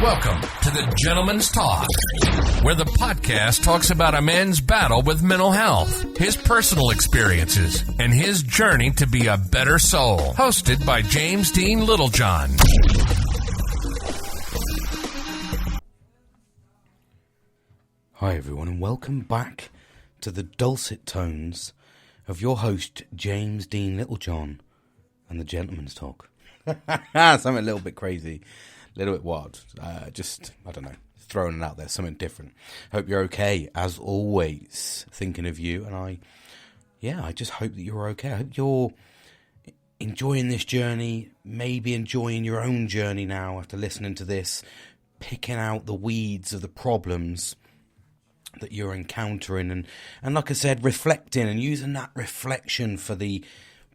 Welcome to the Gentleman's Talk, where the podcast talks about a man's battle with mental health, his personal experiences, and his journey to be a better soul. Hosted by James Dean Littlejohn. Hi everyone, and welcome back to the dulcet tones of your host, James Dean Littlejohn, and the Gentleman's Talk. Something a little bit crazy. A little bit wild. I don't know, throwing it out there, something different. Hope you're okay, as always. Thinking of you, and I just hope that you're okay. I hope you're enjoying this journey, maybe enjoying your own journey now after listening to this, picking out the weeds of the problems that you're encountering, and like I said, reflecting and using that reflection for the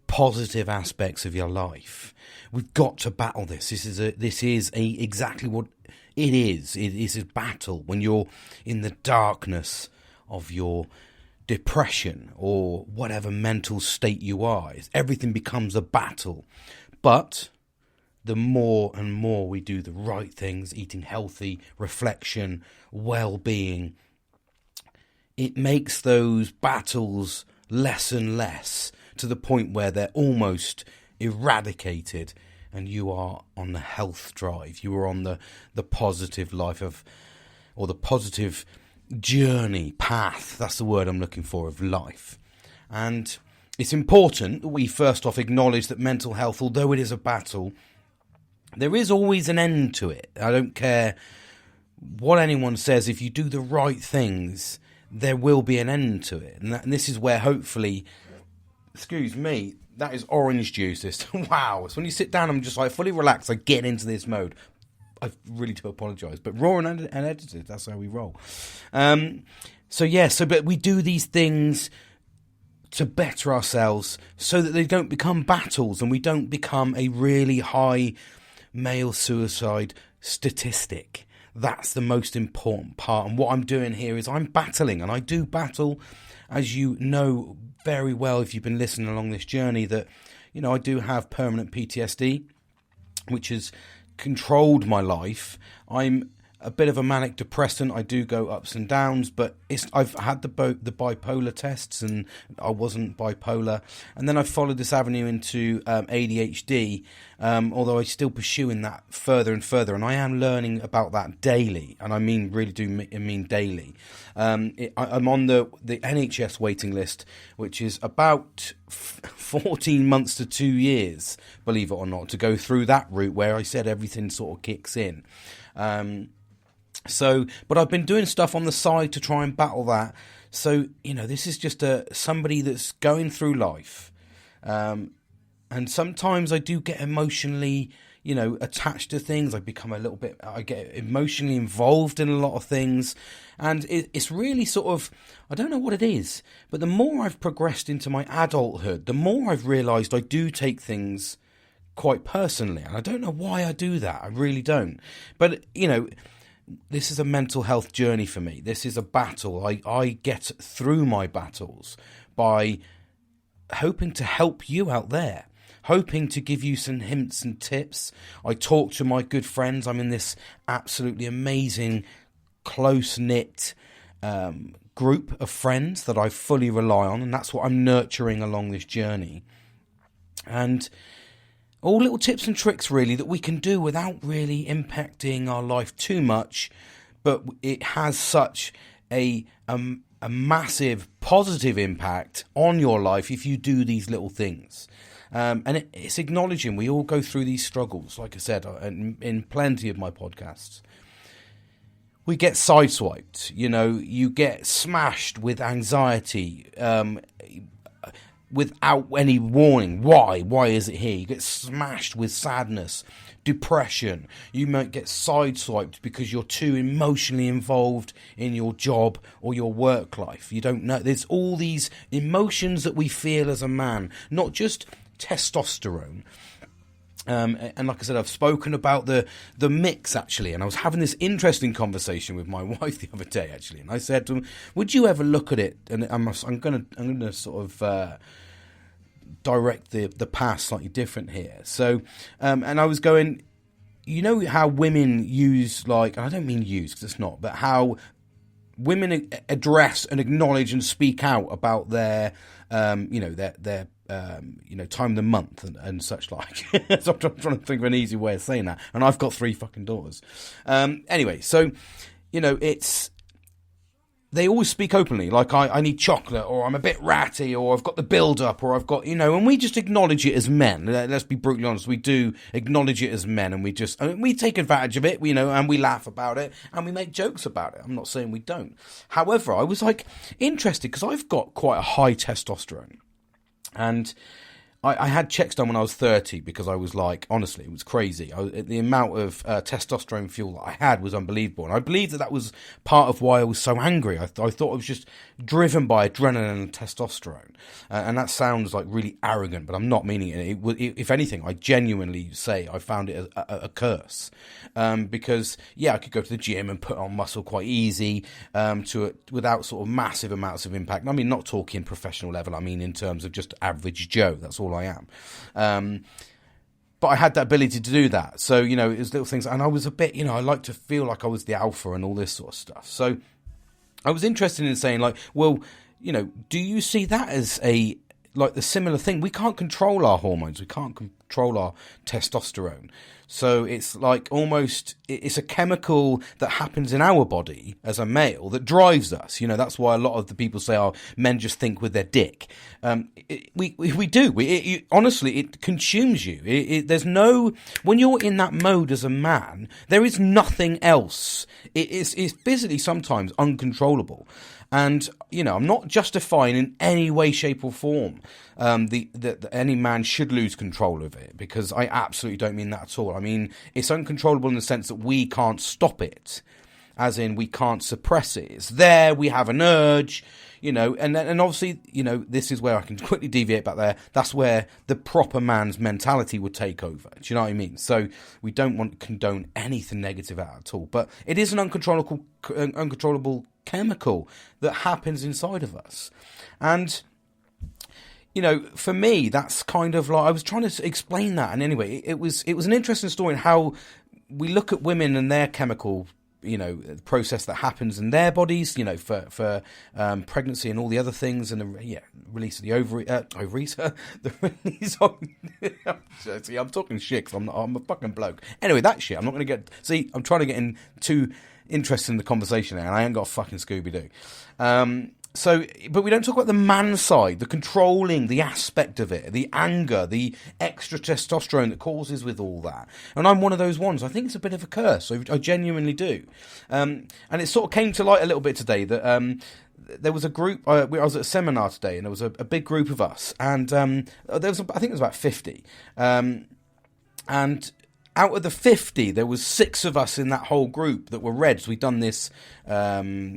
positive aspects of your life. We've got to battle this. This is exactly what it is. It is a battle when you're in the darkness of your depression or whatever mental state you are. Everything becomes a battle. But the more and more we do the right things, eating healthy, reflection, well-being, it makes those battles less and less, to the point where they're almost eradicated and you are on the health drive. You are on the positive life or the positive journey, path, that's the word I'm looking for, of life. And it's important that we first off acknowledge that mental health, although it is a battle, there is always an end to it. I don't care what anyone says, if you do the right things, there will be an end to it. And this is where hopefully... Excuse me, that is orange juice. Wow. So when you sit down, I'm just like fully relaxed. I get into this mode. I really do apologise. But raw and edited, that's how we roll. But we do these things to better ourselves so that they don't become battles and we don't become a really high male suicide statistic. That's the most important part. And what I'm doing here is I'm battling, and I do battle, as you know very well if you've been listening along this journey, that, you know, I do have permanent PTSD, which has controlled my life. I'm a bit of a manic depressant. I do go ups and downs, but I've had the bipolar tests and I wasn't bipolar. And then I followed this avenue into ADHD, although I'm still pursuing that further and further. And I am learning about that daily. And I mean, really do mean daily. I'm on the NHS waiting list, which is about 14 months to 2 years, believe it or not, to go through that route where I said everything sort of kicks in. But I've been doing stuff on the side to try and battle that. So, you know, this is just somebody that's going through life. And sometimes I do get emotionally, you know, attached to things. I get emotionally involved in a lot of things. And it's really sort of, I don't know what it is, but the more I've progressed into my adulthood, the more I've realised I do take things quite personally. And I don't know why I do that. I really don't. But, you know, this is a mental health journey for me. This is a battle. I get through my battles by hoping to help you out there, hoping to give you some hints and tips. I talk to my good friends. I'm in this absolutely amazing, close-knit group of friends that I fully rely on, and that's what I'm nurturing along this journey. And all little tips and tricks, really, that we can do without really impacting our life too much, but it has such a massive positive impact on your life if you do these little things. And it's acknowledging we all go through these struggles, like I said, in plenty of my podcasts. We get sideswiped, you know, you get smashed with anxiety, without any warning. Why is it here? You get smashed with sadness, depression. You might get sideswiped because you're too emotionally involved in your job or your work life. You don't know. There's all these emotions that we feel as a man, not just testosterone. And like I said, I've spoken about the mix, actually, and I was having this interesting conversation with my wife the other day, actually, and I said to him, would you ever look at it, and I'm gonna sort of direct the path slightly different here. So, and I was going, you know how women use, like, I don't mean use because it's not, but how women address and acknowledge and speak out about their, their time of the month and such like. So I'm trying to think of an easy way of saying that. And I've got 3 fucking daughters. Anyway, so, they always speak openly, like I need chocolate, or I'm a bit ratty, or I've got the build-up, or I've got, and we just acknowledge it as men. Let's be brutally honest, we do acknowledge it as men, and we take advantage of it, and we laugh about it, and we make jokes about it. I'm not saying we don't. However, I was, interested, because I've got quite a high testosterone, and I had checks done when I was 30 because I was honestly, it was crazy. The amount of testosterone fuel that I had was unbelievable. And I believe that was part of why I was so angry. I thought I was just driven by adrenaline and testosterone. And that sounds really arrogant, but I'm not meaning it. If anything, I genuinely say I found it a curse. Because, I could go to the gym and put on muscle quite easy without sort of massive amounts of impact. I mean, not talking professional level. I mean, in terms of just average Joe. That's all I am. But I had that ability to do that. So, it was little things. And I was a bit, I like to feel like I was the alpha and all this sort of stuff. So I was interested in saying, do you see that as the similar thing? We can't control our hormones. We can't control our testosterone. So it's it's a chemical that happens in our body as a male that drives us. That's why a lot of the people say, men just think with their dick. We do. Honestly, it consumes you. There's when you're in that mode as a man, there is nothing else. It's physically sometimes uncontrollable. And, I'm not justifying in any way, shape or form that any man should lose control of it, because I absolutely don't mean that at all. I mean, it's uncontrollable in the sense that we can't stop it, as in we can't suppress it. It's there, we have an urge, and obviously, this is where I can quickly deviate back there. That's where the proper man's mentality would take over. Do you know what I mean? So we don't want to condone anything negative at all, but it is an uncontrollable chemical that happens inside of us. And for me, that's kind of I was trying to explain that. And anyway, it was an interesting story in how we look at women and their chemical the process that happens in their bodies, for pregnancy and all the other things, and the release of the ovaries, the release of. See, I'm talking shit 'cause I'm a fucking bloke. Anyway, that shit. I'm not going to get. See, I'm trying to get in too interested in the conversation there, and I ain't got a fucking Scooby-Doo. But we don't talk about the man side, the controlling, the aspect of it, the anger, the extra testosterone that causes with all that. And I'm one of those ones. I think it's a bit of a curse. I genuinely do. And it sort of came to light a little bit today that there was a group. I was at a seminar today, and there was a big group of us, and I think it was about 50. And out of the 50, there was 6 of us in that whole group that were reds. We'd done this a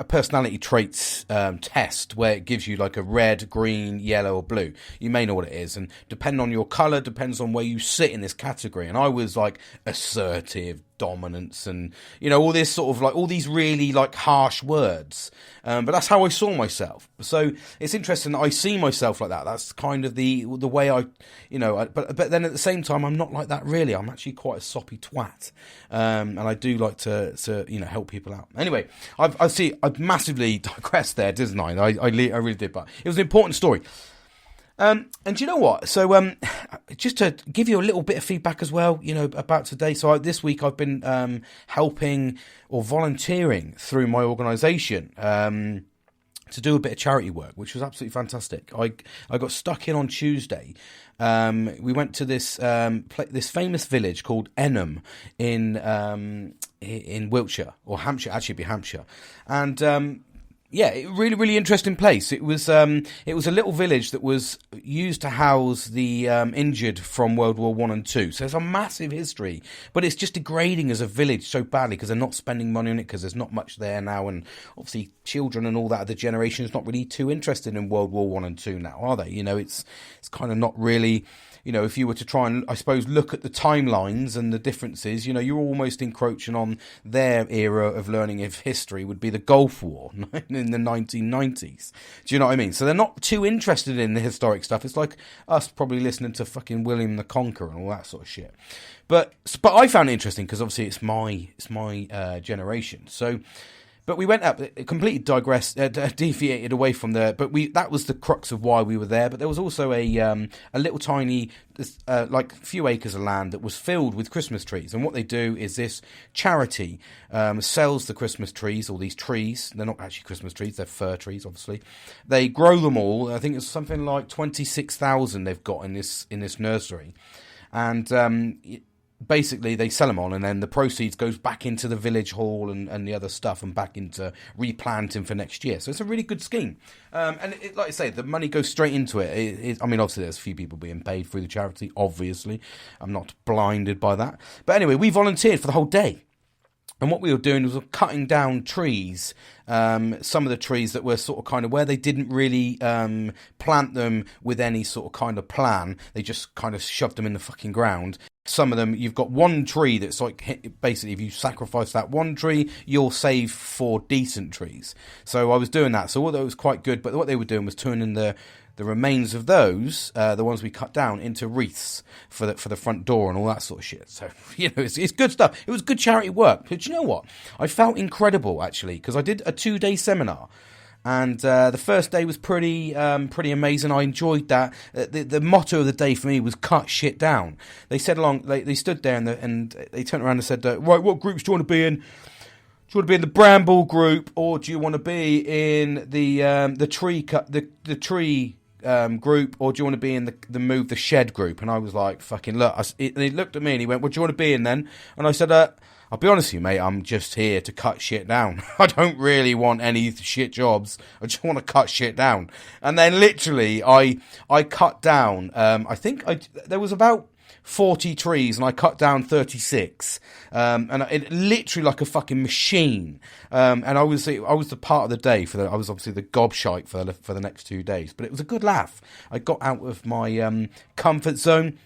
personality traits test where it gives you a red, green, yellow or blue. You may know what it is, and depending on your colour, depends on where you sit in this category. And I was assertive, dominance, and all this sort of all these really harsh words, but that's how I saw myself. So it's interesting that I see myself like that. That's kind of the way I but then at the same time, I'm not like that really. I'm actually quite a soppy twat, and I do like to help people out. Anyway, I've massively digressed there, didn't I? I really did, but it was an important story. And do you know what? So, just to give you a little bit of feedback as well, about today. So this week I've been helping or volunteering through my organisation to do a bit of charity work, which was absolutely fantastic. I got stuck in on Tuesday. We went to this famous village called Enham in Wiltshire, or Hampshire, actually it'd be Hampshire, and really, really interesting place. It was a little village that was used to house the injured from World War I and II. So there's a massive history, but it's just degrading as a village so badly because they're not spending money on it because there's not much there now, and obviously children and all that other generation is not really too interested in World War I and II now, are they? It's kind of not really if you were to try and, I suppose, look at the timelines and the differences, you're almost encroaching on their era of learning of history, would be the Gulf War in the 1990s. Do you know what I mean? So they're not too interested in the historic stuff. It's like us probably listening to fucking William the Conqueror and all that sort of shit. But I found it interesting because obviously it's my generation. So, but we went up, it completely deviated away from there. But that was the crux of why we were there. But there was also a little tiny, like few acres of land that was filled with Christmas trees. And what they do is this charity sells the Christmas trees, all these trees. They're not actually Christmas trees, they're fir trees, obviously. They grow them all. I think it's something like 26,000 they've got in this nursery. And basically they sell them on, and then the proceeds goes back into the village hall and the other stuff, and back into replanting for next year. So it's a really good scheme, and like I say, the money goes straight into it. I mean, obviously there's a few people being paid through the charity, obviously I'm not blinded by that, but anyway, we volunteered for the whole day. And what we were doing was cutting down trees, some of the trees that were sort of kind of where they didn't really plant them with any sort of kind of plan. They just kind of shoved them in the fucking ground. Some of them, you've got one tree that's like, basically, if you sacrifice that one tree, you'll save 4 decent trees. So I was doing that. So although it was quite good, but what they were doing was turning the remains of those, the ones we cut down, into wreaths for the front door and all that sort of shit. So, it's good stuff. It was good charity work. But you know what? I felt incredible, actually, because I did a 2-day seminar. And the first day was pretty amazing. I enjoyed that. The motto of the day for me was "cut shit down." They said they stood there and they turned around and said, "Right, what groups do you want to be in? Do you want to be in the bramble group, or do you want to be in the tree group, or do you want to be in the move the shed group?" And I was like, "Fucking look!" And he looked at me and he went, "What do you want to be in then?" And I said, "I'll be honest with you, mate, I'm just here to cut shit down. I don't really want any shit jobs. I just want to cut shit down." And then literally I cut down, I think there was about 40 trees and I cut down 36. And it literally like a fucking machine. And I was the part of the day I was obviously the gobshite for the next 2 days, but it was a good laugh. I got out of my comfort zone.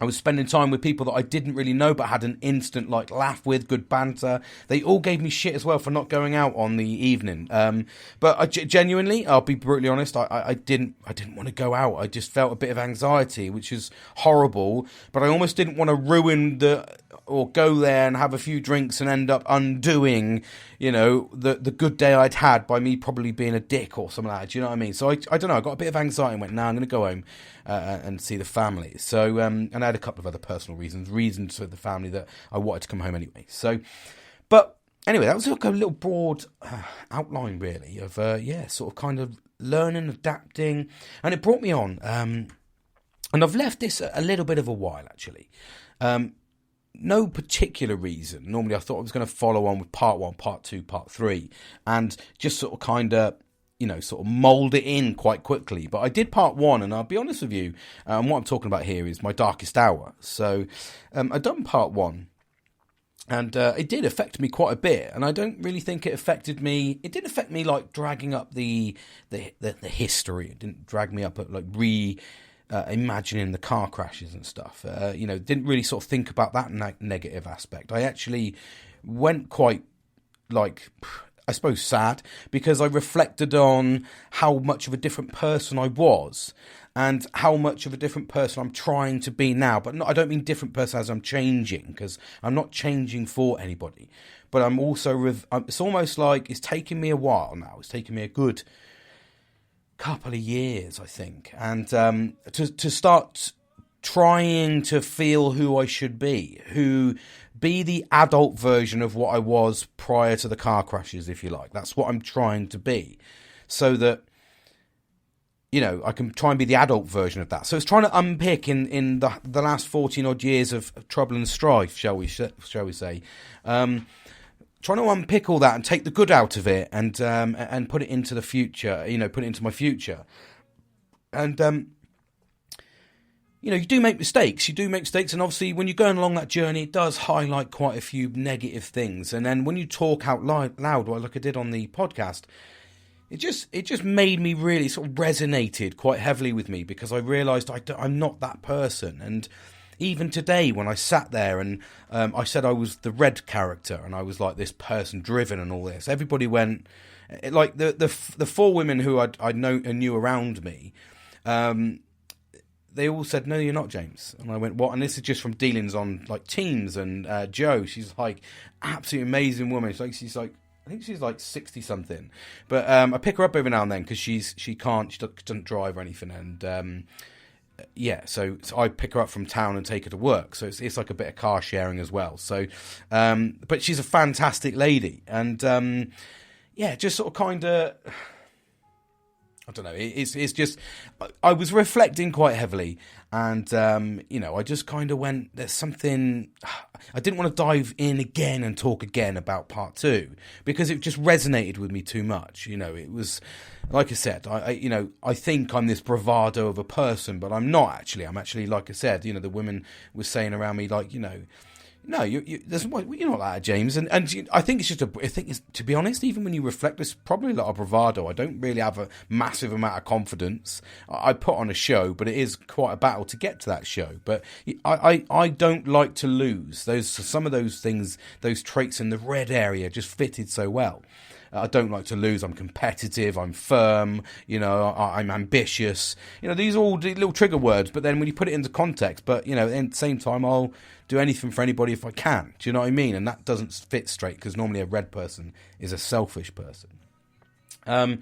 I was spending time with people that I didn't really know but had an instant laugh with, good banter. They all gave me shit as well for not going out on the evening. But I genuinely, I'll be brutally honest, I didn't want to go out. I just felt a bit of anxiety, which is horrible. But I almost didn't want to ruin or go there and have a few drinks and end up undoing, the good day I'd had by me probably being a dick or something like that. Do you know what I mean? So I don't know. I got a bit of anxiety and went, "Nah, I'm going to go home and see the family." So and I had a couple of other personal reasons for the family that I wanted to come home anyway. So, but anyway, that was like a little broad outline really of sort of kind of learning, adapting, and it brought me on. And I've left this a little bit of a while actually. No particular reason. Normally I thought I was going to follow on with part 1, part 2, part 3, and just sort of kind of, sort of mould it in quite quickly. But I did part 1, and I'll be honest with you, what I'm talking about here is my darkest hour. So I've done part 1, and it did affect me quite a bit, and I don't really think it affected me. It did affect me like dragging up the history. It didn't drag me up at like imagining the car crashes and stuff. Didn't really sort of think about that negative aspect. I actually went quite, I suppose, sad, because I reflected on how much of a different person I was and how much of a different person I'm trying to be now. But I don't mean different person as I'm changing, because I'm not changing for anybody. But I'm also, it's almost like it's taken me a while now. It's taken me a good couple of years, I think, and to start trying to feel who I should be the adult version of what I was prior to the car crashes, if you like. That's what I'm trying to be, so that I can try and be the adult version of that. So it's trying to unpick in the last 14 odd years of trouble and strife, shall we say. Trying to unpick all that and take the good out of it and put it into the future, put it into my future. And, you do make mistakes. And obviously when you're going along that journey, it does highlight quite a few negative things. And then when you talk out loud, like I did on the podcast, it just made me really sort of resonated quite heavily with me, because I realised I'm not that person. And even today, when I sat there and I said I was the red character and I was like this person driven and all this, everybody went, like the four women who I knew around me, they all said, "No, you're not, James." And I went, "What?" And this is just from dealings on like Teams. And Jo, she's like absolutely amazing woman. She's like I think she's like 60 something, but I pick her up every now and then because she doesn't drive or anything. And yeah, so I pick her up from town and take her to work. So it's like a bit of car sharing as well. So, but she's a fantastic lady. And yeah, just sort of kind of, I don't know. It's just, I was reflecting quite heavily, and I just kind of went, there's something. I didn't want to dive in again and talk again about part 2 because it just resonated with me too much. It was, like I said, I think I'm this bravado of a person, but I'm not actually. I'm actually, like I said, the women were saying around me, like, no, you're not like that, James. And I think it's just to be honest, even when you reflect, there's probably a lot of bravado. I don't really have a massive amount of confidence. I put on a show, but it is quite a battle to get to that show. But I don't like to lose. Some of those things, those traits in the red area just fitted so well. I don't like to lose. I'm competitive. I'm firm. I'm ambitious. These are all little trigger words. But then when you put it into context, at the same time, I'll do anything for anybody if I can. Do you know what I mean? And that doesn't fit straight, because normally a red person is a selfish person. And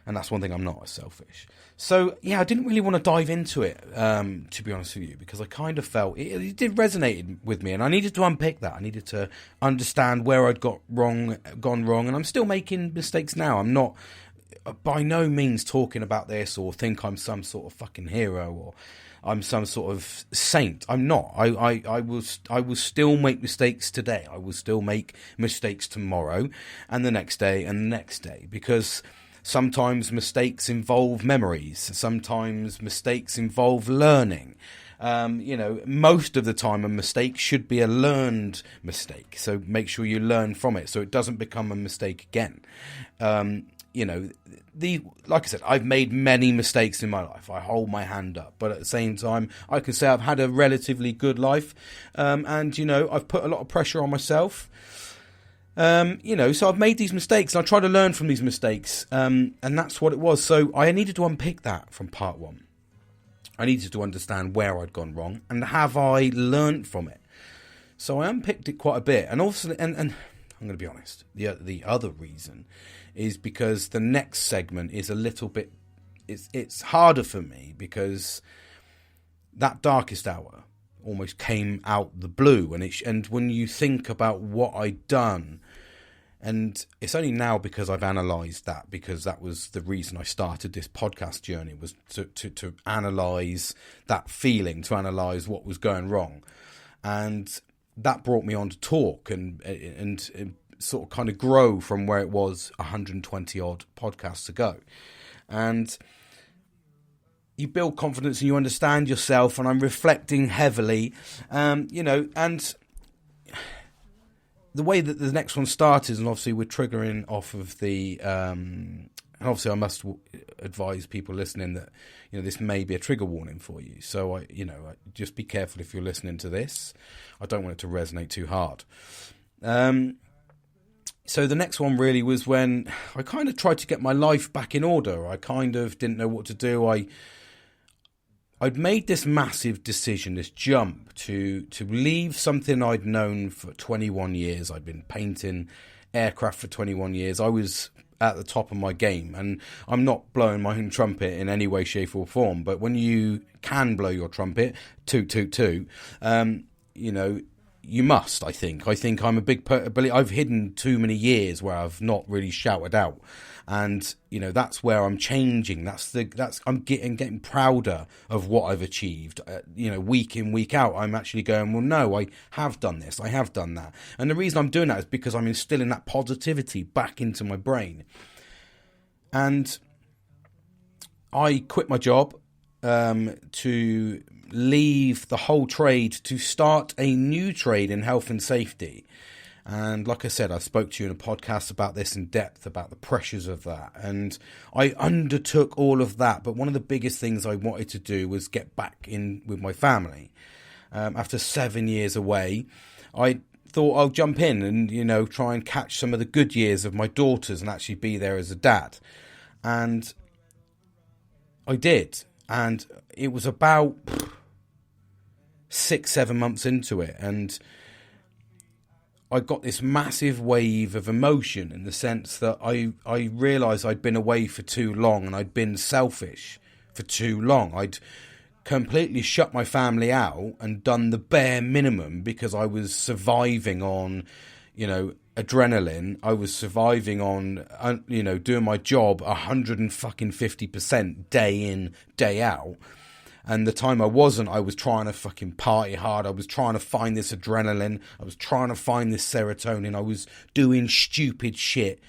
that's one thing I'm not, selfish. So, yeah, I didn't really want to dive into it, to be honest with you, because I kind of felt it did resonate with me, and I needed to unpick that. I needed to understand where I'd gone wrong, and I'm still making mistakes now. I'm not by no means talking about this or think I'm some sort of fucking hero or I'm some sort of saint. I'm not. I will still make mistakes today. I will still make mistakes tomorrow and the next day and the next day, because sometimes mistakes involve memories. Sometimes mistakes involve learning. Most of the time a mistake should be a learned mistake. So make sure you learn from it so it doesn't become a mistake again. Like I said, I've made many mistakes in my life. I hold my hand up, but at the same time, I can say I've had a relatively good life. And I've put a lot of pressure on myself. So I've made these mistakes and I try to learn from these mistakes. And that's what it was. So I needed to unpick that from part 1. I needed to understand where I'd gone wrong and have I learned from it. So I unpicked it quite a bit. And also, and I'm going to be honest, the other reason is because the next segment is a little bit, it's harder for me, because that darkest hour almost came out the blue, and when you think about what I'd done, and it's only now because I've analysed that, because that was the reason I started this podcast journey, was to analyse that feeling, to analyse what was going wrong, and that brought me on to talk and sort of kind of grow from where it was 120 odd podcasts ago. And you build confidence and you understand yourself, and I'm reflecting heavily, and the way that the next one started, and obviously we're triggering off of the, and obviously I must advise people listening that, this may be a trigger warning for you. So just be careful if you're listening to this. I don't want it to resonate too hard. So the next one really was when I kind of tried to get my life back in order. I kind of didn't know what to do. I'd made this massive decision, this jump to leave something I'd known for 21 years. I'd been painting aircraft for 21 years. I was at the top of my game, and I'm not blowing my own trumpet in any way, shape or form. But when you can blow your trumpet, toot, toot, toot, you must, I think. I think I'm a big I've hidden too many years where I've not really shouted out. And, that's where I'm changing. I'm getting prouder of what I've achieved. Week in, week out, I'm actually going, well, no, I have done this. I have done that. And the reason I'm doing that is because I'm instilling that positivity back into my brain. And I quit my job to leave the whole trade to start a new trade in health and safety. And like I said, I spoke to you in a podcast about this in depth, about the pressures of that. And I undertook all of that. But one of the biggest things I wanted to do was get back in with my family. After 7 years away, I thought I'll jump in and, try and catch some of the good years of my daughters and actually be there as a dad. And I did. And it was about 6-7 months into it. And I got this massive wave of emotion in the sense that I realised I'd been away for too long and I'd been selfish for too long. I'd completely shut my family out and done the bare minimum because I was surviving on, adrenaline. I was surviving on, doing my job 150% day in, day out. And the time I wasn't, I was trying to fucking party hard. I was trying to find this adrenaline. I was trying to find this serotonin. I was doing stupid shit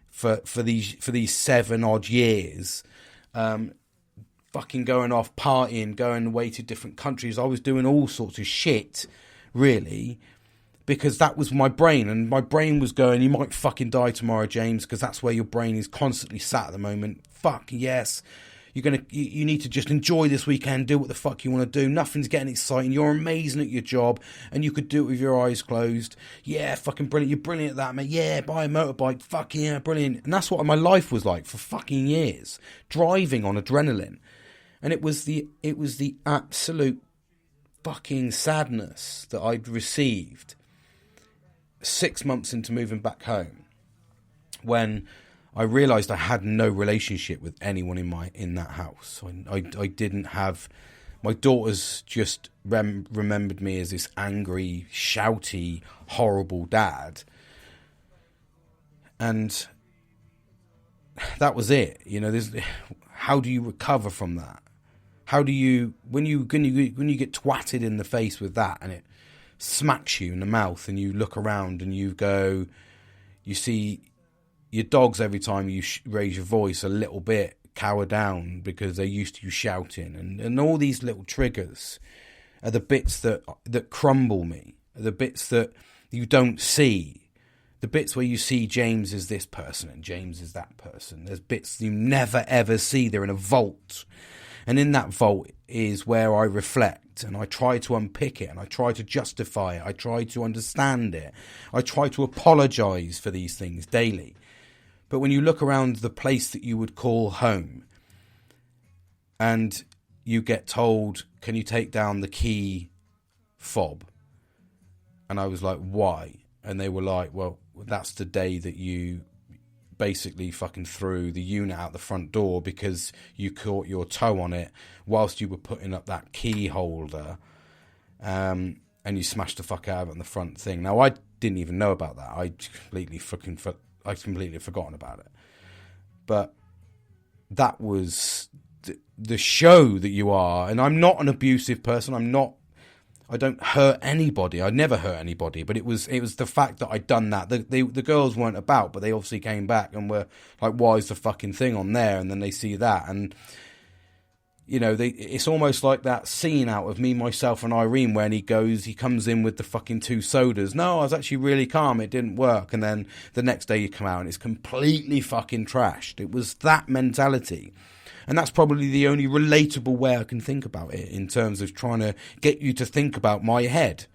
for these 7 odd years. Fucking going off partying, going away to different countries. I was doing all sorts of shit, really, because that was my brain. And my brain was going, you might fucking die tomorrow, James, because that's where your brain is constantly sat at the moment. Fuck, yes. You need to just enjoy this weekend, do what the fuck you want to do. Nothing's getting exciting. You're amazing at your job and you could do it with your eyes closed. Yeah, fucking brilliant. You're brilliant at that, mate. Yeah, buy a motorbike. Fuck yeah, brilliant. And that's what my life was like for fucking years. Driving on adrenaline. And it was the absolute fucking sadness that I'd received 6 months into moving back home when I realised I had no relationship with anyone in that house. I didn't have... My daughters just remembered me as this angry, shouty, horrible dad. And that was it. How do you recover from that? How do you... When you get twatted in the face with that and it smacks you in the mouth and you look around and you go... You see... Your dogs, every time you raise your voice a little bit, cower down because they're used to you shouting. And all these little triggers are the bits that crumble me, the bits that you don't see, the bits where you see James is this person and James is that person. There's bits you never, ever see. They're in a vault. And in that vault is where I reflect and I try to unpick it and I try to justify it. I try to understand it. I try to apologise for these things daily. But when you look around the place that you would call home and you get told, can you take down the key fob? And I was like, why? And they were like, well, that's the day that you basically fucking threw the unit out the front door because you caught your toe on it whilst you were putting up that key holder, and you smashed the fuck out of it on the front thing. Now, I didn't even know about that. I'd completely forgotten about it. But that was the show that you are. And I'm not an abusive person. I don't hurt anybody. I never hurt anybody. But it was the fact that I'd done that. The girls weren't about, but they obviously came back and were like, why is the fucking thing on there? And then they see that. And, it's almost like that scene out of Me, Myself and Irene when he comes in with the fucking 2 sodas. No, I was actually really calm. It didn't work. And then the next day you come out and it's completely fucking trashed. It was that mentality. And that's probably the only relatable way I can think about it in terms of trying to get you to think about my head.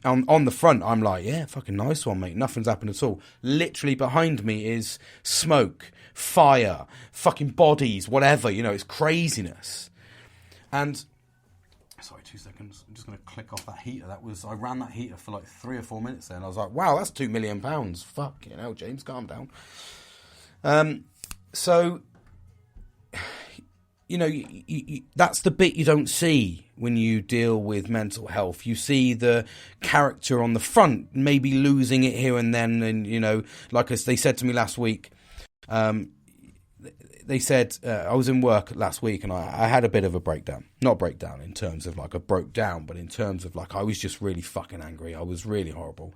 On the front, I'm like, yeah, fucking nice one, mate. Nothing's happened at all. Literally behind me is smoke, fire, fucking bodies, whatever. It's craziness. And sorry, 2 seconds. I'm just going to click off that heater. I ran that heater for like 3 or 4 minutes there, and I was like, wow, that's £2 million. Fucking hell, James, calm down. So, that's the bit you don't see when you deal with mental health. You see the character on the front, maybe losing it here and then. And, like they said to me last week, they said, I was in work last week and I had a bit of a breakdown. Not breakdown in terms of like I broke down, but in terms of like I was just really fucking angry. I was really horrible.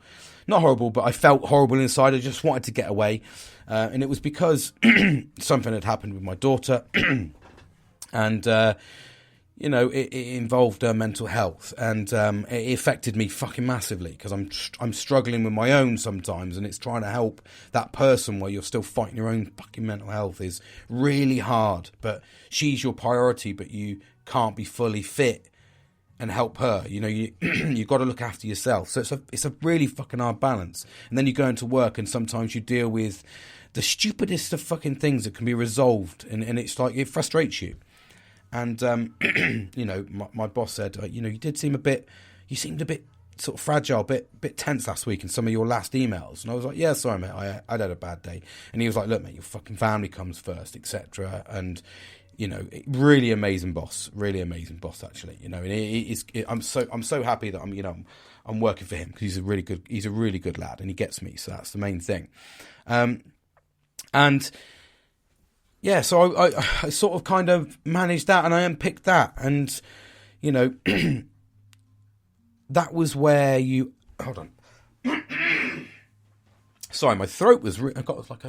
Not horrible, but I felt horrible inside. I just wanted to get away. And it was because something had happened with my daughter. And, it involved mental health, and it affected me fucking massively because I'm struggling with my own sometimes, and it's trying to help that person while you're still fighting your own fucking mental health is really hard. But she's your priority, but you can't be fully fit and help her. You've got to look after yourself. So it's a really fucking hard balance. And then you go into work, and sometimes you deal with the stupidest of fucking things that can be resolved, and it's like it frustrates you. And my boss said, you seemed a bit sort of fragile, bit tense last week in some of your last emails. And I was like, yeah, sorry, mate, I'd had a bad day. And he was like, look, mate, your fucking family comes first, etc. And really amazing boss, actually. And I'm so happy that I'm working for him, because he's a really good lad, and he gets me. So that's the main thing. And yeah, so I sort of kind of managed that, and I unpicked that, and that was where you hold on. Sorry, my throat was. I got like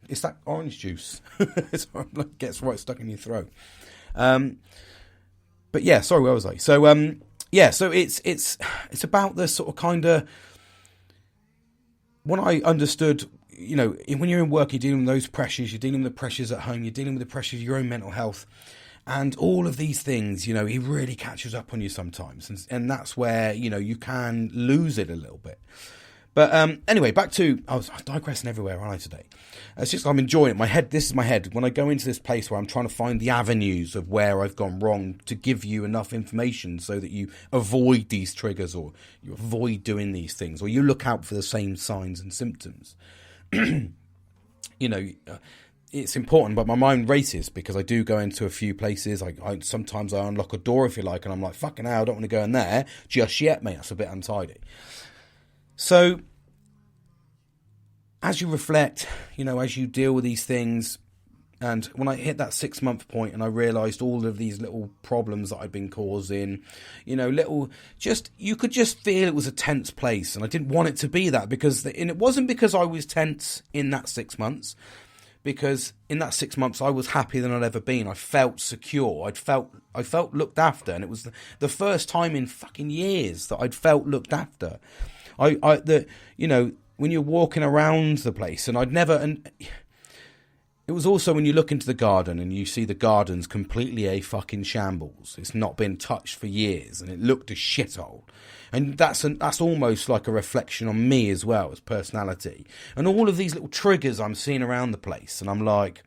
it's that orange juice. It gets right stuck in your throat. But yeah, sorry, where was I? So so it's about the sort of kind of when I understood. When you're in work, you're dealing with those pressures, you're dealing with the pressures at home, you're dealing with the pressures of your own mental health, and all of these things, he really catches up on you sometimes, and that's where, you can lose it a little bit. But anyway, back to, I was digressing everywhere, aren't I, today? It's just, I'm enjoying it. This is my head. When I go into this place where I'm trying to find the avenues of where I've gone wrong to give you enough information so that you avoid these triggers, or you avoid doing these things, or you look out for the same signs and symptoms. It's important, but my mind races because I do go into a few places. Sometimes I unlock a door, if you like, and I'm like, fucking hell, I don't want to go in there just yet, mate. That's a bit untidy. So as you reflect, as you deal with these things, and when I hit that 6-month point and I realised all of these little problems that I'd been causing, you could just feel it was a tense place, and I didn't want it to be that, and it wasn't because I was tense in that 6 months, because in that 6 months I was happier than I'd ever been. I felt secure. I felt looked after, and it was the first time in fucking years that I'd felt looked after. When you're walking around the place, and it was also when you look into the garden and you see the garden's completely a fucking shambles. It's not been touched for years, and it looked a shithole. And that's almost like a reflection on me as well, as personality. And all of these little triggers I'm seeing around the place, and I'm like,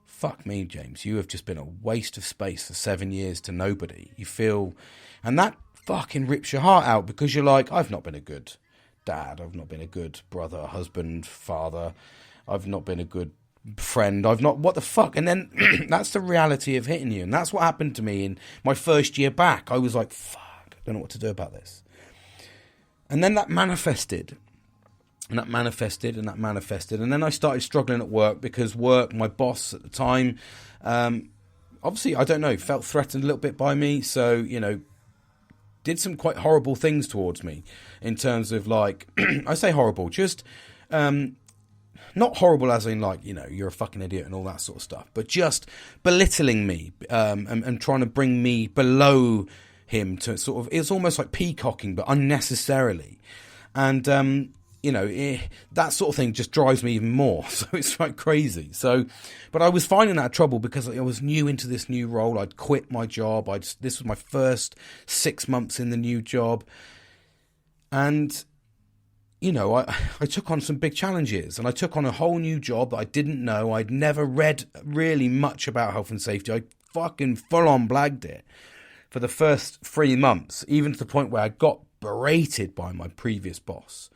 fuck me, James, you have just been a waste of space for 7 years to nobody. You feel, and that fucking rips your heart out, because you're like, I've not been a good dad, I've not been a good brother, husband, father, I've not been a good friend, what the fuck? And then that's the reality of hitting you, and that's what happened to me in my first year back. I was like, fuck, I don't know what to do about this. And then that manifested, and that manifested, and that manifested, and then I started struggling at work, because my boss at the time, obviously, I don't know, felt threatened a little bit by me, so, did some quite horrible things towards me, in terms of, like, I say horrible, just, not horrible as in, like, you're a fucking idiot and all that sort of stuff, but just belittling me, and trying to bring me below him to sort of, it's almost like peacocking, but unnecessarily. And, that sort of thing just drives me even more. So it's like crazy. So, but I was finding that trouble because I was new into this new role. I'd quit my job. This was my first 6 months in the new job. And, I took on some big challenges, and I took on a whole new job that I didn't know. I'd never read really much about health and safety. I fucking full on blagged it for the first 3 months, even to the point where I got berated by my previous boss.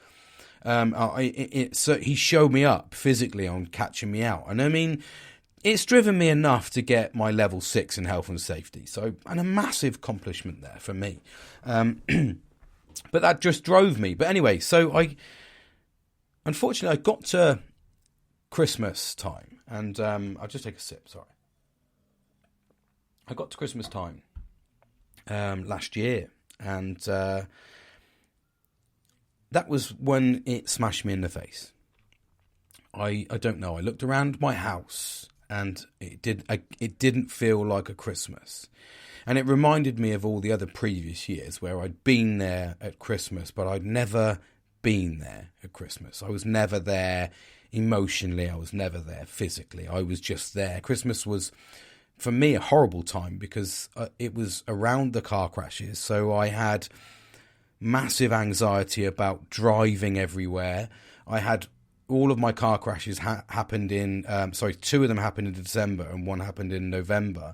So he showed me up physically on catching me out. And I mean, it's driven me enough to get my level 6 in health and safety. So, and a massive accomplishment there for me. But that just drove me. But anyway, so unfortunately, I got to Christmas time, and I'll just take a sip, sorry. I got to Christmas time last year, and that was when it smashed me in the face. I don't know. I looked around my house, and it didn't feel like a Christmas. And it reminded me of all the other previous years where I'd been there at Christmas, but I'd never been there at Christmas. I was never there emotionally. I was never there physically. I was just there. Christmas was, for me, a horrible time because it was around the car crashes. So I had massive anxiety about driving everywhere. I had all of my car crashes happened in, 2 of them happened in December and 1 happened in November.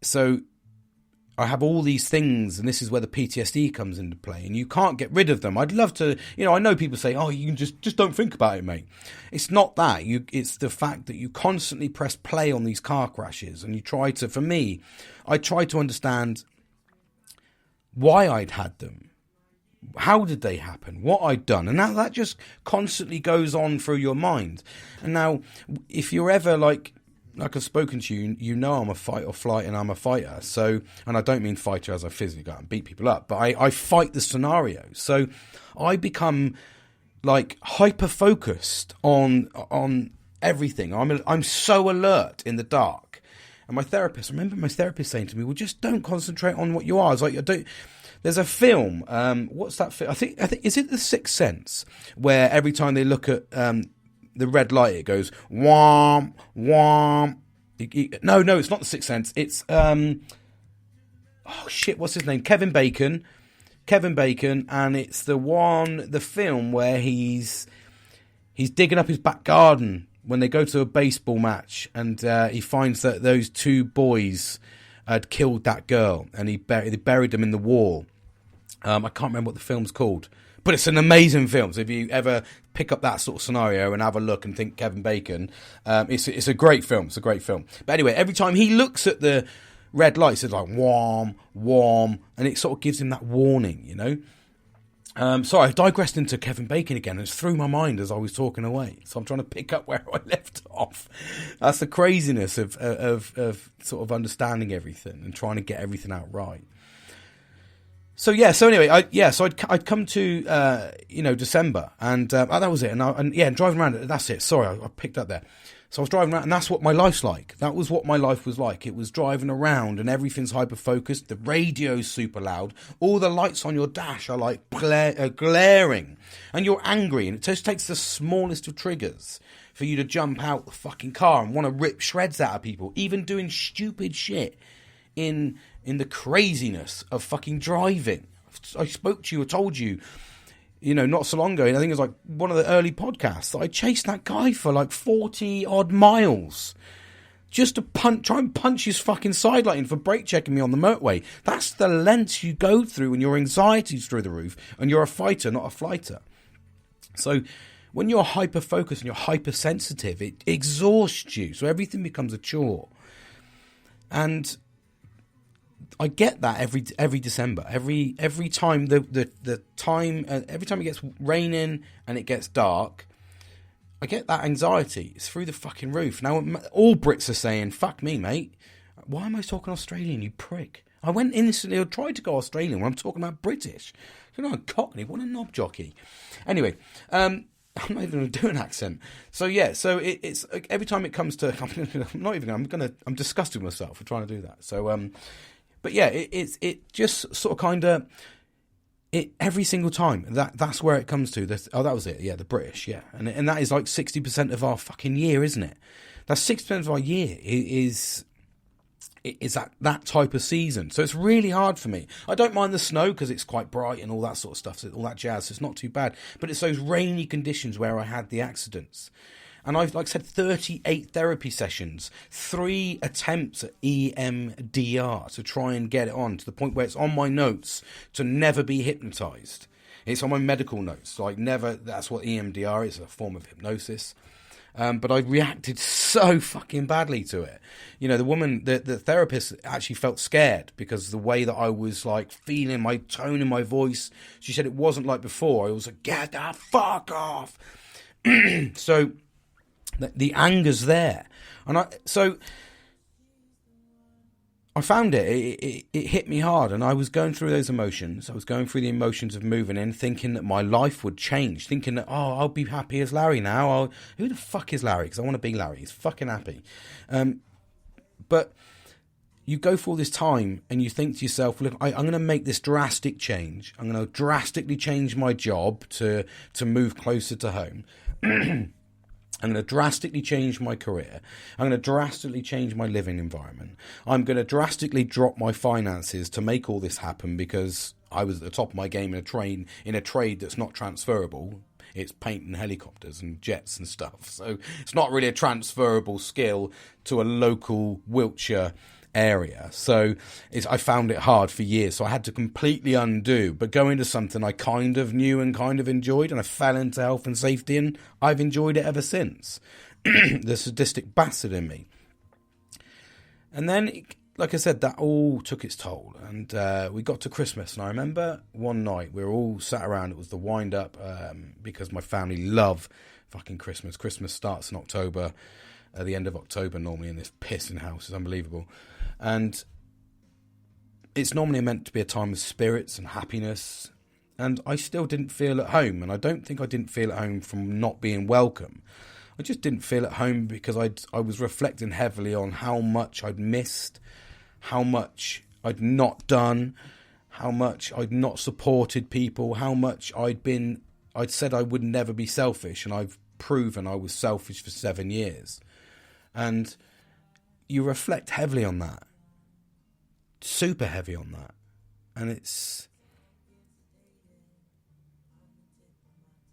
So I have all these things, and this is where the PTSD comes into play, and you can't get rid of them. I'd love to, I know people say, oh, you can just don't think about it, mate. It's not that. It's the fact that you constantly press play on these car crashes, and you try to, for me, I try to understand why I'd had them. How did they happen? What I'd done? And that just constantly goes on through your mind. And now, if you're ever like I've spoken to you, you know I'm a fight or flight and I'm a fighter. So, and I don't mean fighter as I physically go out and beat people up, but I fight the scenario. So I become like hyper-focused on everything. I'm so alert in the dark. And I remember my therapist saying to me, well, just don't concentrate on what you are. I was like, there's a film, what's that film? I think, is it The Sixth Sense? Where every time they look at, the red light, it goes whomp whomp. No, it's not The Sixth Sense. It's what's his name? Kevin Bacon, and it's the film where he's digging up his back garden when they go to a baseball match, and he finds that those 2 boys had killed that girl, and they buried them in the wall. I can't remember what the film's called. But it's an amazing film. So if you ever pick up that sort of scenario and have a look and think Kevin Bacon, it's a great film. It's a great film. But anyway, every time he looks at the red lights, it's like whom, whom, and it sort of gives him that warning, Sorry, I digressed into Kevin Bacon again. It's through my mind as I was talking away. So I'm trying to pick up where I left off. That's the craziness of sort of understanding everything and trying to get everything out right. So anyway, I'd come to December, and that was it, and driving around. That's it. Sorry, I picked up there. So I was driving around, and that's what my life's like. That was what my life was like. It was driving around, and everything's hyper focused. The radio's super loud. All the lights on your dash are like glaring, and you're angry, and it just takes the smallest of triggers for you to jump out the fucking car and want to rip shreds out of people, even doing stupid shit in the craziness of fucking driving. I spoke to you, I told you, not so long ago, I think it was like one of the early podcasts, that I chased that guy for like 40 odd miles just to try and punch his fucking side light in for brake checking me on the motorway. That's the lengths you go through when your anxiety's through the roof and you're a fighter, not a flighter. So when you're hyper focused and you're hypersensitive, it exhausts you. So everything becomes a chore. And I get that every December, every time the time, every time it gets raining and it gets dark, I get that anxiety. It's through the fucking roof. Now all Brits are saying, "Fuck me, mate. Why am I talking Australian, you prick?" I went instantly. I tried to go Australian when I'm talking about British. I'm Cockney. What a knob jockey. Anyway, I'm not even going to do an accent. So it's every time it comes to, I'm disgusted with myself for trying to do that. So but yeah, it just sort of kind of, every single time that's where it comes to. That was it. Yeah, the British. Yeah, and that is like 60% of our fucking year, isn't it? That's 60% of our year is that type of season. So it's really hard for me. I don't mind the snow because it's quite bright and all that sort of stuff, all that jazz. So it's not too bad. But it's those rainy conditions where I had the accidents. And I've, like I said, 38 therapy sessions, 3 attempts at EMDR to try and get it on to the point where it's on my notes to never be hypnotized. It's on my medical notes. Like never, that's what EMDR is, a form of hypnosis. But I reacted so fucking badly to it. The woman, the therapist actually felt scared because the way that I was like feeling my tone in my voice. She said it wasn't like before. I was like, get the fuck off. So the anger's there. And I found it hit me hard, and I was going through those emotions. I was going through the emotions of moving in, thinking that my life would change, thinking that, I'll be happy as Larry now. Who the fuck is Larry? Because I want to be Larry. He's fucking happy. But you go for all this time and you think to yourself, look, I'm going to make this drastic change. I'm going to drastically change my job to move closer to home. I'm going to drastically change my career. I'm going to drastically change my living environment. I'm going to drastically drop my finances to make all this happen because I was at the top of my game in a trade that's not transferable. It's painting helicopters and jets and stuff. So it's not really a transferable skill to a local Wiltshire area. So I found it hard for years. So I had to completely undo, but go into something I kind of knew and kind of enjoyed, and I fell into health and safety, and I've enjoyed it ever since. The sadistic bastard in me. And then, like I said, that all took its toll, and we got to Christmas, and I remember one night we were all sat around. It was the wind up because my family love fucking Christmas. Christmas starts in October, at the end of October normally, in this pissing house. It's unbelievable. And it's normally meant to be a time of spirits and happiness, and I still didn't feel at home. And I don't think I didn't feel at home from not being welcome. I just didn't feel at home because I was reflecting heavily on how much I'd missed, how much I'd not done, how much I'd not supported people, how much I'd said I would never be selfish, and I've proven I was selfish for 7 years. And you reflect heavily on that. Super heavy on that. And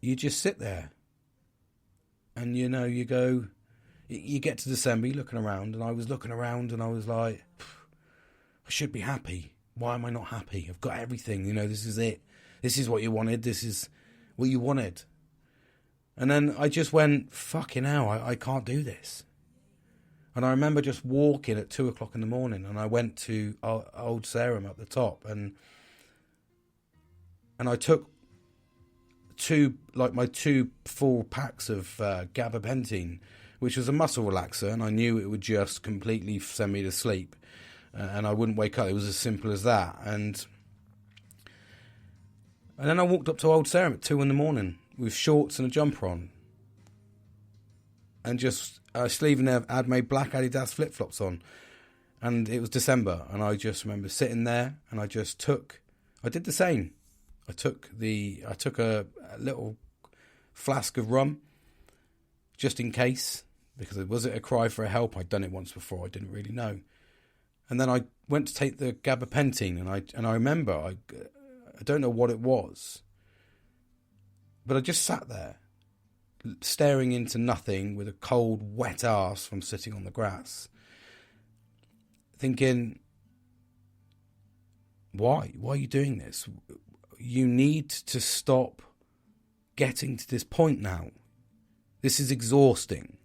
you just sit there. And you get to December, you're looking around, and I was looking around and I was like, I should be happy. Why am I not happy? I've got everything, this is it. This is what you wanted. This is what you wanted. And then I just went, fucking hell, I can't do this. And I remember just walking at 2:00 in the morning, and I went to Old Sarum at the top, and I took my two full packs of gabapentin, which was a muscle relaxer, and I knew it would just completely send me to sleep, and I wouldn't wake up. It was as simple as that. And then I walked up to Old Sarum at 2 in the morning with shorts and a jumper on, and just sleeving there, had my black Adidas flip-flops on, and it was December, and I just remember sitting there, and I did the same. I took a little flask of rum, just in case, because was it a cry for help? I'd done it once before, I didn't really know. And then I went to take the gabapentin, and I remember, I don't know what it was, but I just sat there, staring into nothing with a cold, wet arse from sitting on the grass, thinking, why are you doing this? You need to stop getting to this point now. This is exhausting.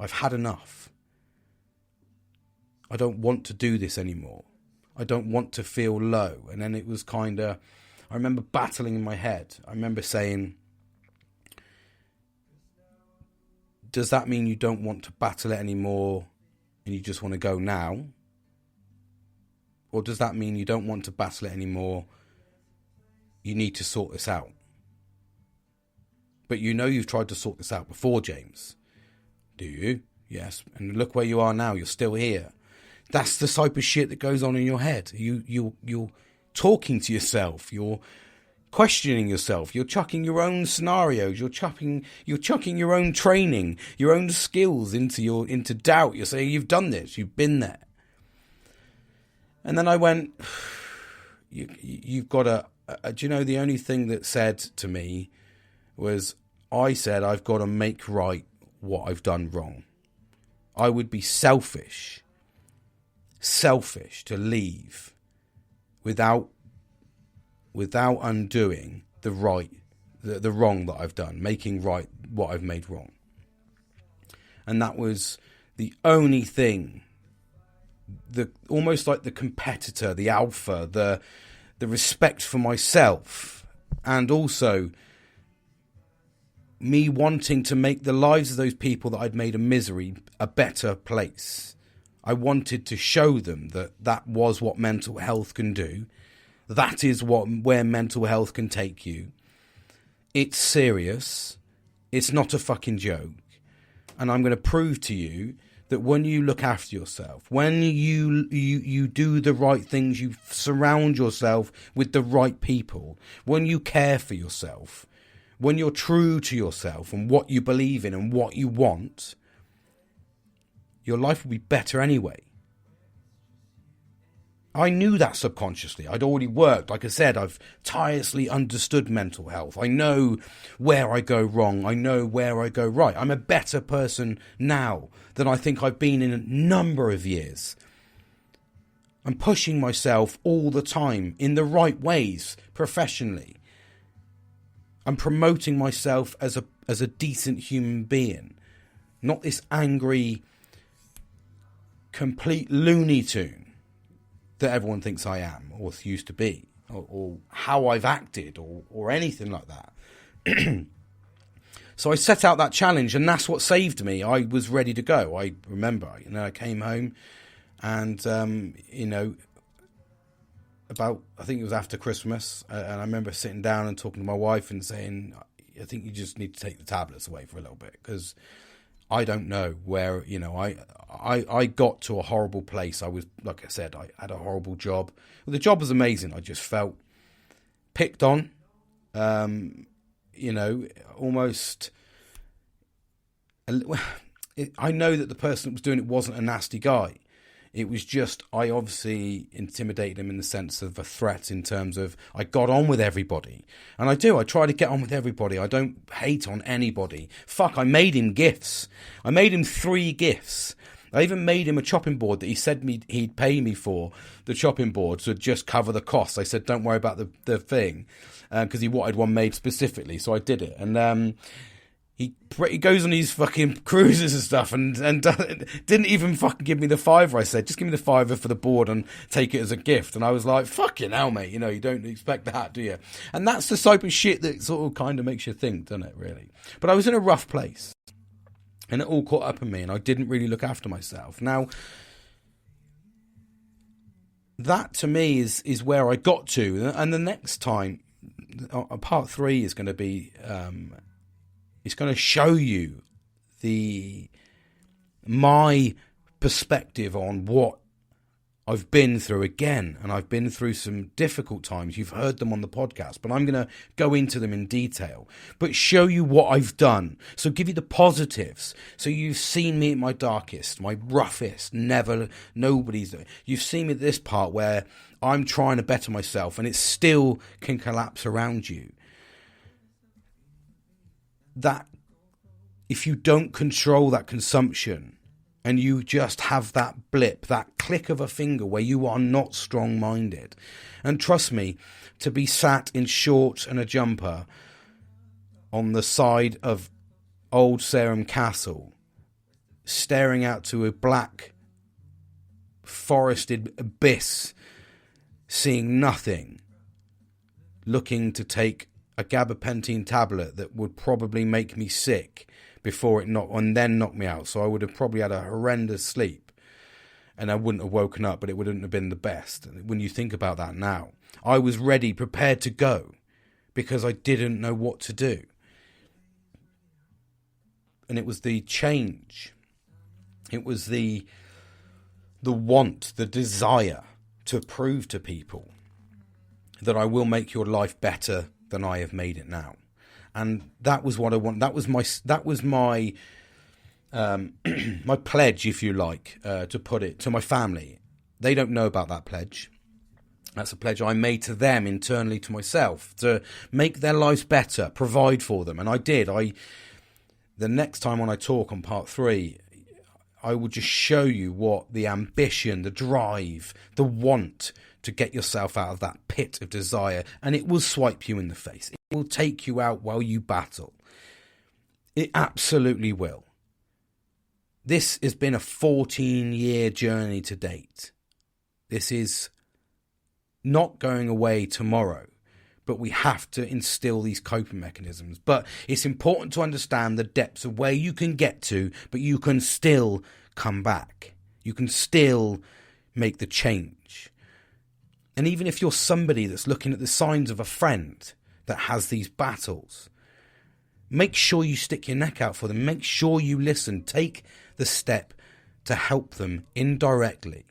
I've had enough. I don't want to do this anymore. I don't want to feel low. And then it was I remember battling in my head. I remember saying, does that mean you don't want to battle it anymore and you just want to go now? Or does that mean you don't want to battle it anymore? You need to sort this out. But you've tried to sort this out before, James. Do you? Yes. And look where you are now. You're still here. That's the type of shit that goes on in your head. You're talking to yourself. You're questioning yourself. You're chucking your own scenarios. You're chucking your own training, your own skills into doubt. You're saying you've done this. You've been there. And then I went, you've got to. Do you know, the only thing that said to me was, I said I've got to make right what I've done wrong. I would be selfish to leave without undoing the wrong that I've done, making right what I've made wrong. And that was the only thing, almost like the competitor, the alpha, the respect for myself, and also me wanting to make the lives of those people that I'd made a misery a better place. I wanted to show them that that was what mental health can do. That is where mental health can take you. It's serious. It's not a fucking joke. And I'm going to prove to you that when you look after yourself, when you do the right things, you surround yourself with the right people, when you care for yourself, when you're true to yourself and what you believe in and what you want, your life will be better anyway. I knew that subconsciously. I'd already worked. Like I said, I've tirelessly understood mental health. I know where I go wrong. I know where I go right. I'm a better person now than I think I've been in a number of years. I'm pushing myself all the time in the right ways, professionally. I'm promoting myself as a decent human being, not this angry, complete Looney Tune that everyone thinks I am or used to be, or how I've acted or anything like that. So I set out that challenge, and that's what saved me. I was ready to go. I remember, I came home and, I think it was after Christmas, and I remember sitting down and talking to my wife and saying, I think you just need to take the tablets away for a little bit, because I don't know where, I got to a horrible place. I was, like I said, I had a horrible job. Well, the job was amazing. I just felt picked on, almost. I know that the person that was doing it wasn't a nasty guy. It was just, I obviously intimidated him in the sense of a threat, in terms of I got on with everybody. And I try to get on with everybody. I don't hate on anybody. Fuck, I made him gifts. I made him 3 gifts. I even made him a chopping board that he said he'd pay me for, the chopping board, to just cover the costs. I said, don't worry about the thing, because he wanted one made specifically, so I did it. And he goes on these fucking cruises and stuff, and didn't even fucking give me the $5. I said, just give me the $5 for the board and take it as a gift. And I was like, fucking hell, mate, you don't expect that, do you? And that's the type of shit that sort of kind of makes you think, doesn't it, really? But I was in a rough place, and it all caught up in me, and I didn't really look after myself. Now, that to me is where I got to. And the next time, part 3 is going to be... it's going to show you my perspective on what I've been through again. And I've been through some difficult times. You've heard them on the podcast, but I'm going to go into them in detail, but show you what I've done. So give you the positives. So you've seen me at my darkest, my roughest, nobody's. You've seen me at this part where I'm trying to better myself, and it still can collapse around you. That if you don't control that consumption, and you just have that blip, that click of a finger where you are not strong-minded, and trust me, to be sat in shorts and a jumper on the side of Old Sarum Castle, staring out to a black forested abyss, seeing nothing, looking to take a gabapentin tablet that would probably make me sick before and then knock me out. So I would have probably had a horrendous sleep, and I wouldn't have woken up, but it wouldn't have been the best. When you think about that now, I was ready, prepared to go, because I didn't know what to do. And it was the change. It was the want, the desire to prove to people that I will make your life better than I have made it now. And that was what I want. That was my my pledge, if you like, to put it to my family. They don't know about that pledge. That's a pledge I made to them internally, to myself, to make their lives better, provide for them. And I did. The next time when I talk on part 3, I will just show you what the ambition, the drive, the want to get yourself out of that pit of desire, and it will swipe you in the face. It will take you out while you battle. It absolutely will. This has been a 14-year journey to date. This is not going away tomorrow, but we have to instill these coping mechanisms. But it's important to understand the depths of where you can get to, but you can still come back. You can still make the change. And even if you're somebody that's looking at the signs of a friend that has these battles, make sure you stick your neck out for them. Make sure you listen. Take the step to help them indirectly.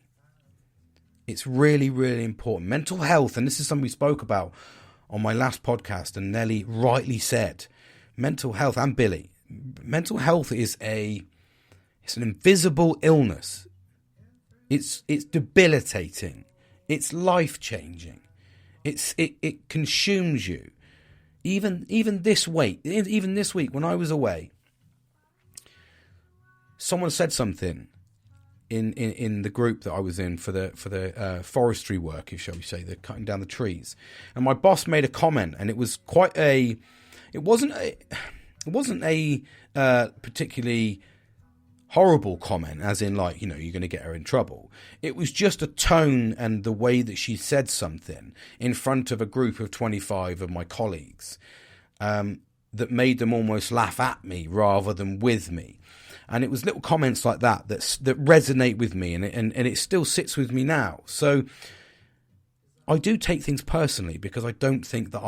It's really, really important. Mental health, and this is something we spoke about on my last podcast, and Nelly rightly said, mental health, and Billy, mental health is an invisible illness. It's debilitating. It's life-changing. It consumes you. Even this week when I was away, someone said something in the group that I was in for the forestry work, shall we say, the cutting down the trees, and my boss made a comment, and it was it wasn't a particularly horrible comment, as in like, you're going to get her in trouble. It was just a tone and the way that she said something in front of a group of 25 of my colleagues that made them almost laugh at me rather than with me. And it was little comments like that resonate with me, and it still sits with me now. So I do take things personally, because I don't think that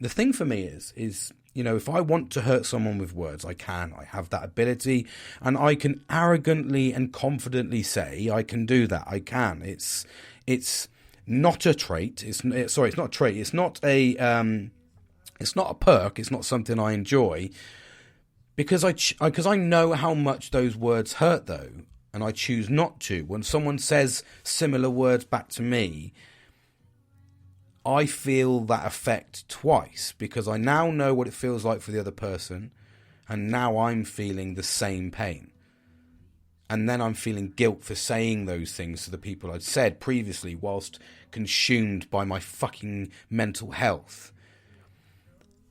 the thing for me is if I want to hurt someone with words, I can. I have that ability, and I can arrogantly and confidently say I can do that. I can. It's not a trait. It's not a trait. It's not a perk. It's not something I enjoy, because I know how much those words hurt, though, and I choose not to. When someone says similar words back to me, I feel that effect twice, because I now know what it feels like for the other person, and now I'm feeling the same pain. And then I'm feeling guilt for saying those things to the people I'd said previously, whilst consumed by my fucking mental health.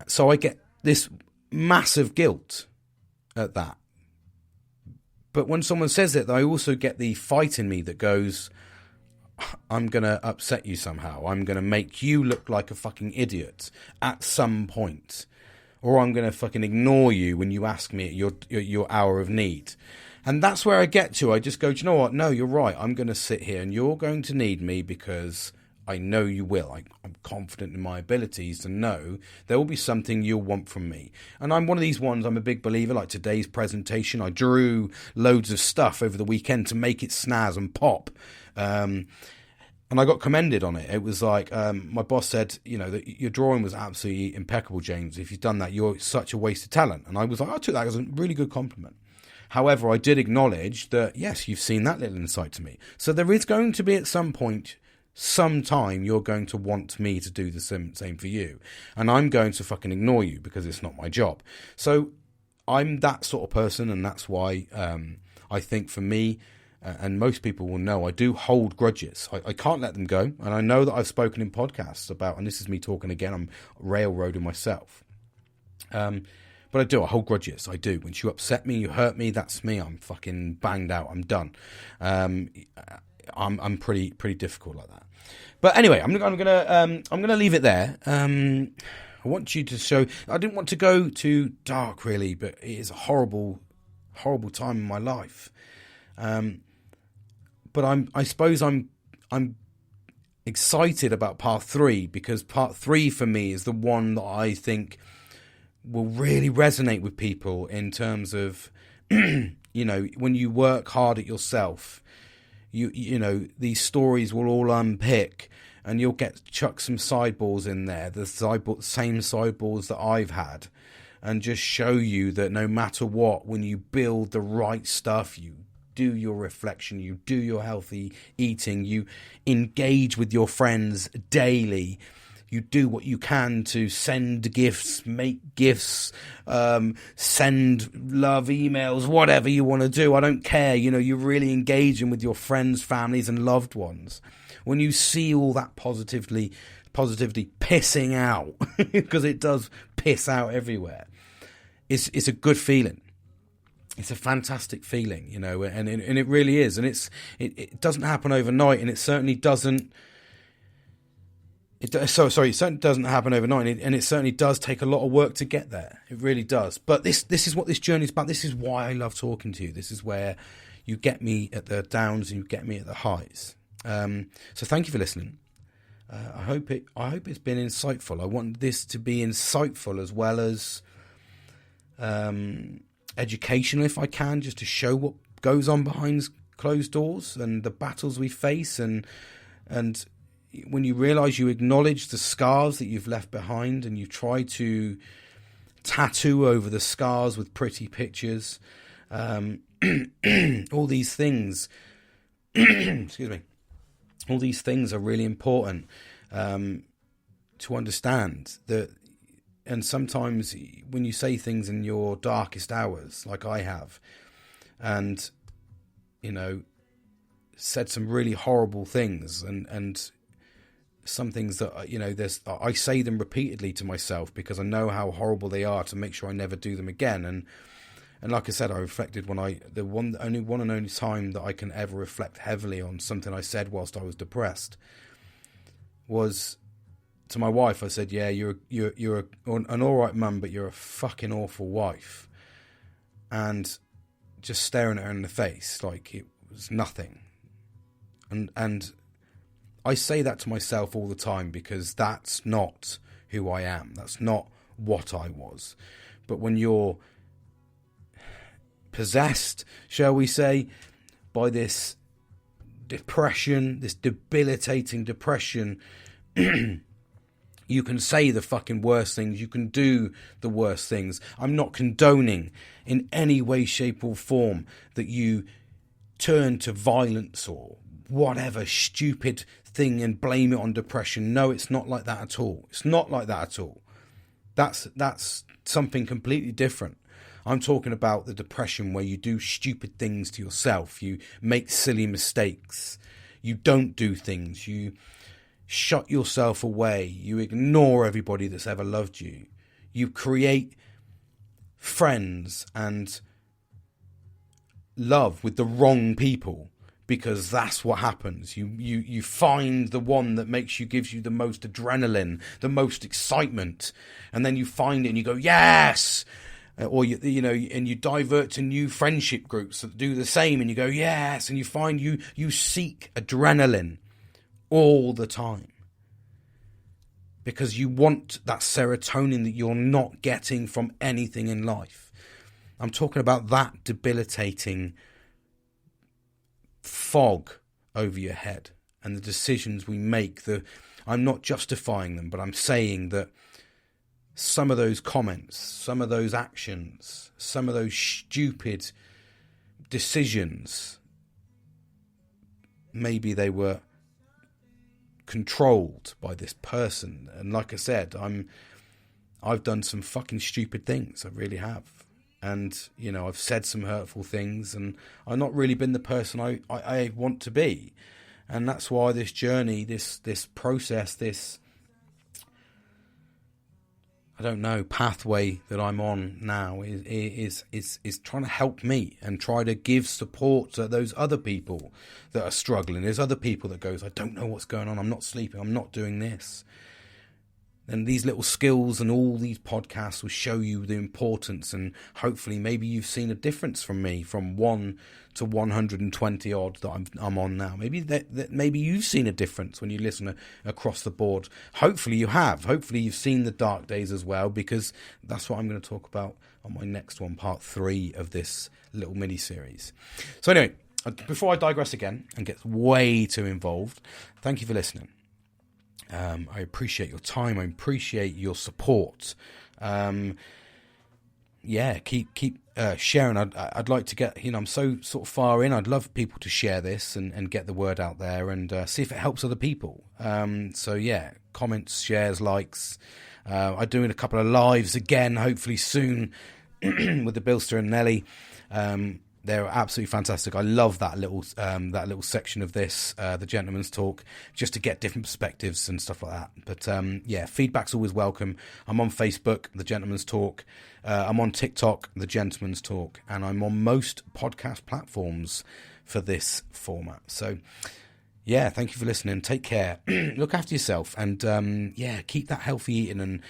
So I get this massive guilt at that. But when someone says it, I also get the fight in me that goes, I'm going to upset you somehow. I'm going to make you look like a fucking idiot at some point. Or I'm going to fucking ignore you when you ask me at your hour of need. And that's where I get to. I just go, do you know what? No, you're right. I'm going to sit here and you're going to need me, because I know you will. I'm confident in my abilities to know there will be something you'll want from me. And I'm one of these ones, I'm a big believer, like today's presentation. I drew loads of stuff over the weekend to make it snazz and pop. And I got commended on it. It was like, my boss said, that your drawing was absolutely impeccable, James. If you've done that, you're such a waste of talent. And I was like, I took that as a really good compliment. However, I did acknowledge that, yes, you've seen that little insight to me. So there is going to be at some point, sometime, you're going to want me to do the same for you. And I'm going to fucking ignore you, because it's not my job. So I'm that sort of person, and that's why I think for me, and most people will know, I do hold grudges. I can't let them go. And I know that I've spoken in podcasts about, and this is me talking again, I'm railroading myself. But I do, I hold grudges. I do. When you upset me, you hurt me, that's me. I'm fucking banged out. I'm done. I'm pretty difficult like that. But anyway, I'm gonna leave it there. I want you to show. I didn't want to go too dark, really, but it is a horrible time in my life. But I suppose I'm excited about part 3, because part 3 for me is the one that I think will really resonate with people in terms of, when you work hard at yourself, these stories will all unpick, and you'll chuck some sideballs in there, the same sideballs that I've had, and just show you that no matter what, when you build the right stuff, you do your reflection, you do your healthy eating, you engage with your friends daily, you do what you can to send gifts, make gifts, send love emails, whatever you want to do. I don't care. You're really engaging with your friends, families, and loved ones. When you see all that positivity pissing out, because it does piss out everywhere, it's a good feeling. It's a fantastic feeling, and it really is. And it doesn't happen overnight, and it certainly doesn't. It certainly doesn't happen overnight, and it certainly does take a lot of work to get there. It really does. But this is what this journey is about. This is why I love talking to you. This is where, you get me at the downs and you get me at the highs. So thank you for listening. I hope it's been insightful. I want this to be insightful as well as educational, if I can, just to show what goes on behind closed doors and the battles we face, and when you realise, you acknowledge the scars that you've left behind, and you try to tattoo over the scars with pretty pictures, all these things excuse me, all these things are really important to understand that. And sometimes when you say things in your darkest hours, like I have, and, you know, said some really horrible things, and some things that, you know, I say them repeatedly to myself because I know how horrible they are, to make sure I never do them again. And like I said, I reflected the only time that I can ever reflect heavily on something I said whilst I was depressed was to my wife. I said, yeah, you're an all right mum, but you're a fucking awful wife. And just staring at her in the face like it was nothing. And I say that to myself all the time because that's not who I am. That's not what I was. But when you're possessed, shall we say, by this depression, this debilitating depression, you can say the fucking worst things. You can do the worst things. I'm not condoning in any way, shape or form that you turn to violence or whatever stupid thing and blame it on depression. No, it's not like that at all. It's not like that at all. That's something completely different. I'm talking about the depression where you do stupid things to yourself. You make silly mistakes. You don't do things. You shut yourself away. You ignore everybody that's ever loved you. You create friends and love with the wrong people because that's what happens. You find the one that gives you the most adrenaline, the most excitement, and then you find it and you go, yes. Or you know, and you divert to new friendship groups that do the same, and you go, yes, and you find you seek adrenaline all the time because you want that serotonin that you're not getting from anything in life. I'm talking about that debilitating fog over your head and the decisions we make. I'm not justifying them, but I'm saying that some of those comments, some of those actions, some of those stupid decisions, maybe they were controlled by this person. And like I said, I've done some fucking stupid things. I really have. And, you know, I've said some hurtful things, and I've not really been the person I want to be. And that's why this journey, this process, this, I don't know, pathway that I'm on now is trying to help me and try to give support to those other people that are struggling. There's other people that goes, I don't know what's going on. I'm not sleeping. I'm not doing this. And these little skills and all these podcasts will show you the importance, and hopefully maybe you've seen a difference from me from 1 to 120 odd that I'm on now. Maybe you've seen a difference when you listen across the board. Hopefully you have. Hopefully you've seen the dark days as well, because that's what I'm going to talk about on my next one, part 3 of this little mini series. So anyway, before I digress again and get way too involved, thank you for listening. I appreciate your time. I appreciate your support. Keep sharing. I'd like to get, I'm so sort of far in. I'd love people to share this and get the word out there and see if it helps other people. Comments, shares, likes. I'm doing a couple of lives again, hopefully soon, with the Bilster and Nelly. They're absolutely fantastic. I love that little section of this, the Gentleman's Talk, just to get different perspectives and stuff like that. But feedback's always welcome. I'm on Facebook, the Gentleman's Talk. I'm on TikTok, the Gentleman's Talk, and I'm on most podcast platforms for this format. So, thank you for listening. Take care. Look after yourself, and keep that healthy eating and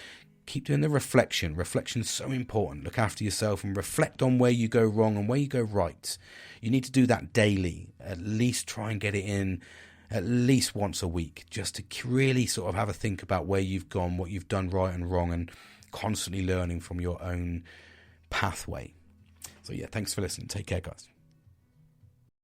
keep doing the reflection. Reflection's so important. Look after yourself and reflect on where you go wrong and where you go right. You need to do that daily. At least try and get it in at least once a week, just to really sort of have a think about where you've gone, what you've done right and wrong, and constantly learning from your own pathway. So yeah, thanks for listening. Take care, guys.